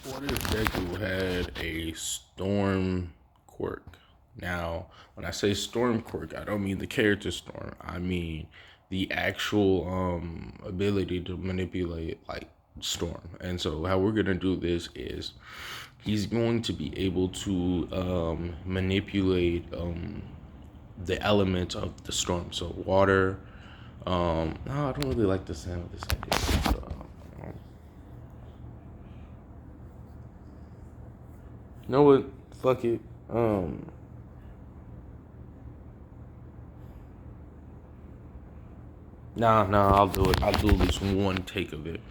What if Deku had a storm quirk? Now, when I say storm quirk, I don't mean the character storm. I mean the actual ability to manipulate like storm. And so how we're gonna do this is he's going to be able to manipulate the elements of the storm. So water. No, I don't really like the sound of this idea. You know what? Fuck it. Nah, I'll do it. I'll do at least one take of it.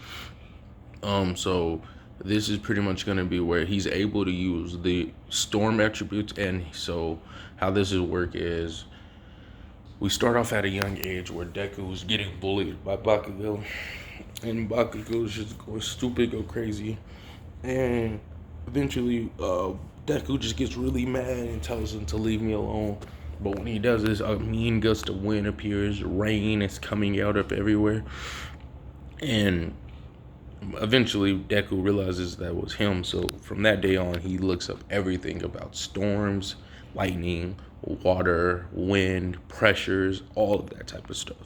So this is pretty much gonna be where he's able to use the storm attributes, and so how this is work is we start off at a young age where Deku is getting bullied by Bakugo, and Bakugo is just going stupid, go crazy, and eventually Deku just gets really mad and tells him to leave me alone. But when he does this, a mean gust of wind appears, rain is coming out of everywhere, and eventually Deku realizes that was him. So from that day on, he looks up everything about storms, lightning, water, wind, pressures, all of that type of stuff.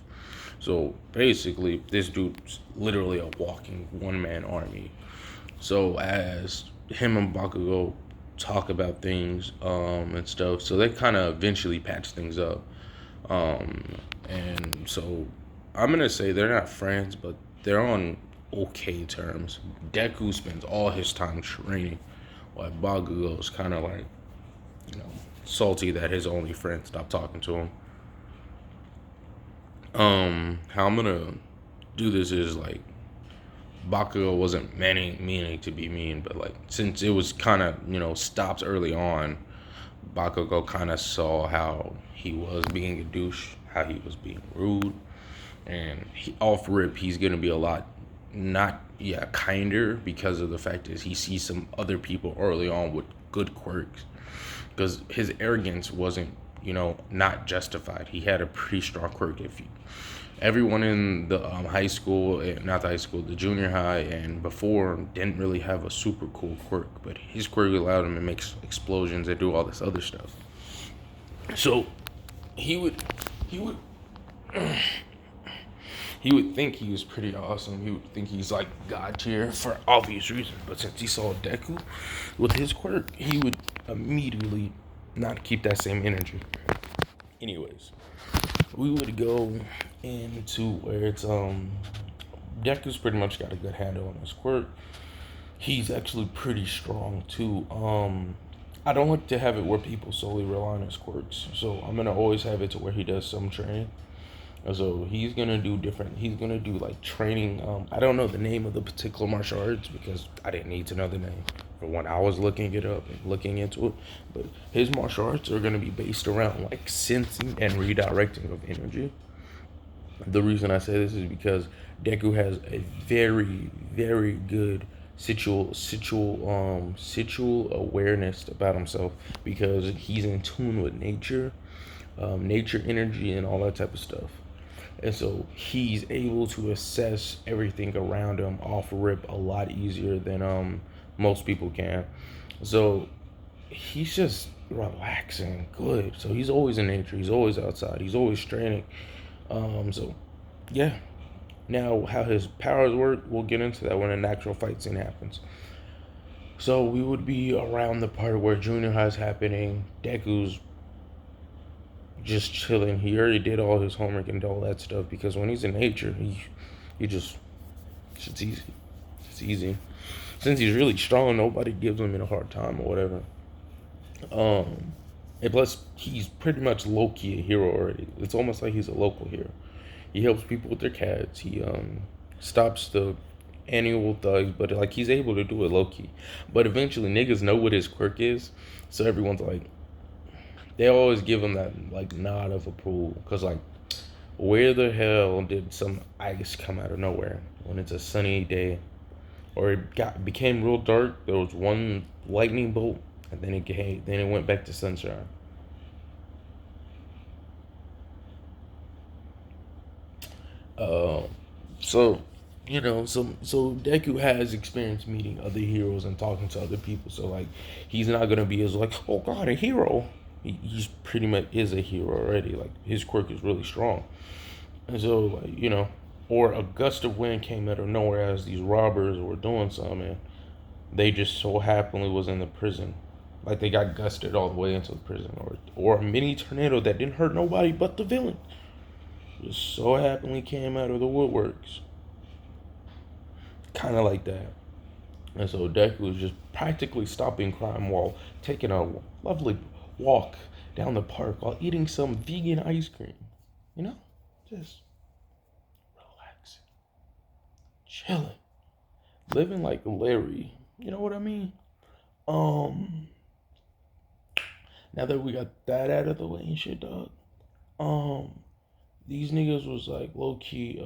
So basically, this dude's literally a walking one man army. So as him and Bakugo talk about things and stuff, so they kind of eventually patch things up. Um, and so I'm gonna say they're not friends, but they're on okay terms. Deku spends all his time training, while Bakugo's kind of like, you know, salty that his only friend stopped talking to him. How I'm gonna do this is like Bakugo wasn't meaning to be mean, but like since it was kind of stopped early on, Bakugo kind of saw how he was being a douche, how he was being rude, and off rip he's gonna be a lot not kinder because of the fact is he sees some other people early on with good quirks because his arrogance wasn't not justified. He had a pretty strong quirk. If you everyone in the high school, not the high school, the junior high and before didn't really have a super cool quirk, but his quirk allowed him to make explosions and do all this other stuff. So he would, he would, he would think he was pretty awesome. He would think he's like god tier for obvious reasons. But since he saw Deku with his quirk, he would immediately not keep that same energy. Anyways, we would go into where it's Deku's pretty much got a good handle on his quirk. He's actually pretty strong too. I don't like to have it where people solely rely on his quirks, so I'm gonna always have it to where he does some training. So he's gonna do different. He's gonna do like training. I don't know the name of the particular martial arts because I didn't need to know the name for when I was looking it up and looking into it. But his martial arts are gonna be based around like sensing and redirecting of energy. The reason I say this is because Deku has a very, very good situal awareness about himself because he's in tune with nature, nature energy, and all that type of stuff. And so he's able to assess everything around him off rip a lot easier than most people can. So he's just relaxing, good. So he's always in nature. He's always outside. He's always training. So yeah. Now how his powers work, we'll get into that when an actual fight scene happens. So we would be around the part where junior high is happening. Deku's just chilling. He already did all his homework and all that stuff because when he's in nature, he just it's easy. It's easy. Since he's really strong, nobody gives him a hard time or whatever. Um, and plus, he's pretty much low key a hero already. It's almost like he's a local hero. He helps people with their cats. He stops the annual thugs, but like he's able to do it low key. But eventually, niggas know what his quirk is, so everyone's like, they always give him that like nod of approval. Cause like, where the hell did some ice come out of nowhere when it's a sunny day, or became real dark? There was one lightning bolt, and then it went back to sunshine. Uh, so So Deku has experience meeting other heroes and talking to other people. So like, he's not gonna be as like, oh God, a hero. He's pretty much is a hero already. Like his quirk is really strong, and so like or a gust of wind came out of nowhere as these robbers were doing something. And they just so happily was in the prison, like they got gusted all the way into the prison, or a mini tornado that didn't hurt nobody but the villain. Just so happily came out of the woodworks, kind of like that. And so Deku was just practically stopping crime while taking a lovely walk down the park while eating some vegan ice cream. You know, just relaxing, chilling, living like Larry. You know what I mean? Um, Now that we got that out of the way and shit, dog. Um, these niggas was like low key,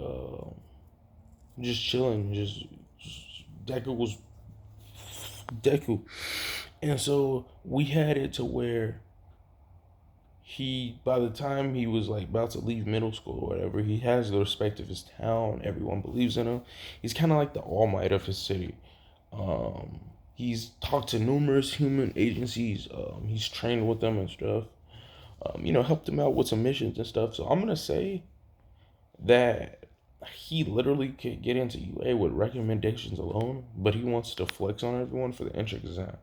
just chilling. Just Deku was Deku, and so we had it to where by the time he was like about to leave middle school or whatever, he has the respect of his town. Everyone believes in him. He's kind of like the all might of his city. Um, he's talked to numerous human agencies. He's trained with them and stuff. Helped him out with some missions and stuff. So I'm gonna say that he literally could get into UA with recommendations alone, but he wants to flex on everyone for the entrance exam.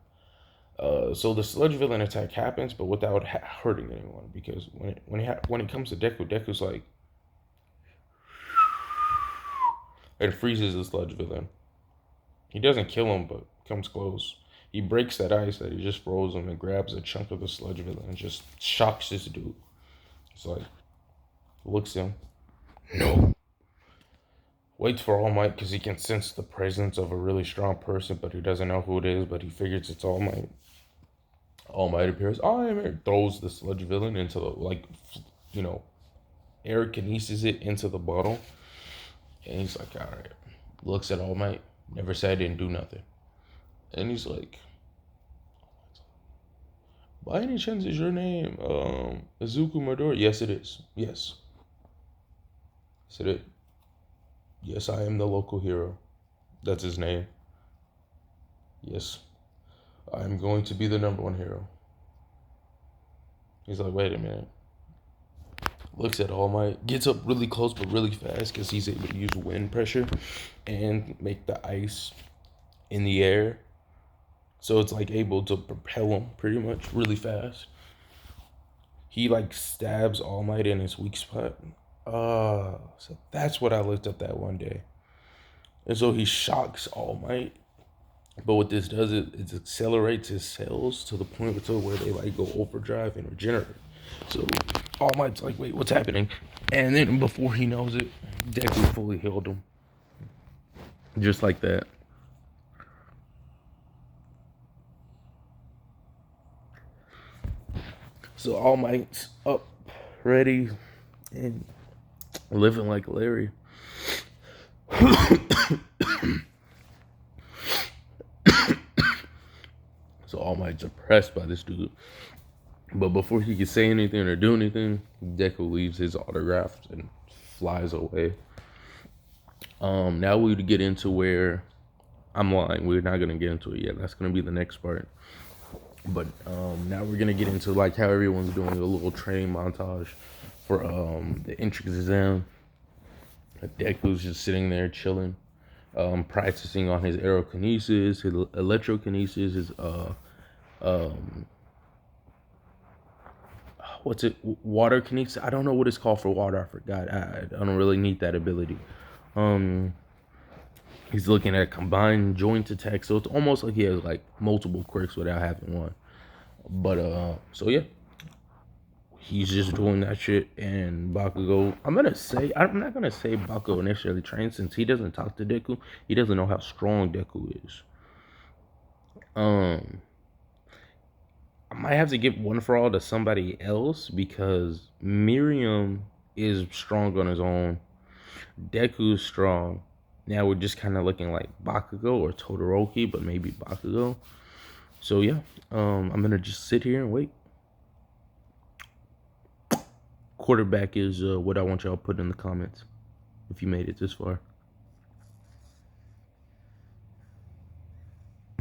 So the sludge villain attack happens, but without hurting anyone, because when it comes to Deku, Deku's like it freezes the sludge villain. He doesn't kill him, but comes close. He breaks that ice that he just froze him and grabs a chunk of the sludge villain and just shocks this dude. It's like looks at him. No. Waits for All Might because he can sense the presence of a really strong person, but he doesn't know who it is. But he figures it's All Might. All Might appears. I am here. Throws the sludge villain into the you know, air kinesis it into the bottle, and he's like, all right. Looks at All Might. Never said I didn't do nothing. And he's like, by any chance is your name Izuku Midori? Yes, it is. Yes. Said it. Yes, I am the local hero. That's his name. Yes. I am going to be the number one hero. He's like, wait a minute. Looks at All Might, gets up really close but really fast because he's able to use wind pressure and make the ice in the air. So it's like able to propel him pretty much really fast. He like stabs All Might in his weak spot. So that's what I looked up that one day. And so he shocks All Might. But what this does is it accelerates his cells to the point where they like go overdrive and regenerate. So All Might's like, wait, what's happening? And then before he knows it, Deku fully healed him. Just like that. So All Might's up, ready, and living like Larry. So All Might's impressed by this dude. But before he can say anything or do anything, Deku leaves his autograph and flies away. Now we get into where I'm lying. We're not gonna get into it yet. That's gonna be the next part. But now we're gonna get into like how everyone's doing a little training montage for the entrance exam. Deku's just sitting there chilling, practicing on his aerokinesis, his electrokinesis, his what's it, water kinesis? I don't know what it's called for water. I forgot. I don't really need that ability. He's looking at combined joint attack, so it's almost like he has like multiple quirks without having one. But so yeah, he's just doing that shit. And Bakugo, I'm not gonna say Bakugo initially trained since he doesn't talk to Deku. He doesn't know how strong Deku is. I might have to give One for All to somebody else because Miriam is strong on his own. Deku's strong. Now we're just kind of looking like Bakugo or Todoroki, but maybe Bakugo. So yeah, I'm gonna just sit here and wait. Quarterback is what I want y'all to put in the comments if you made it this far.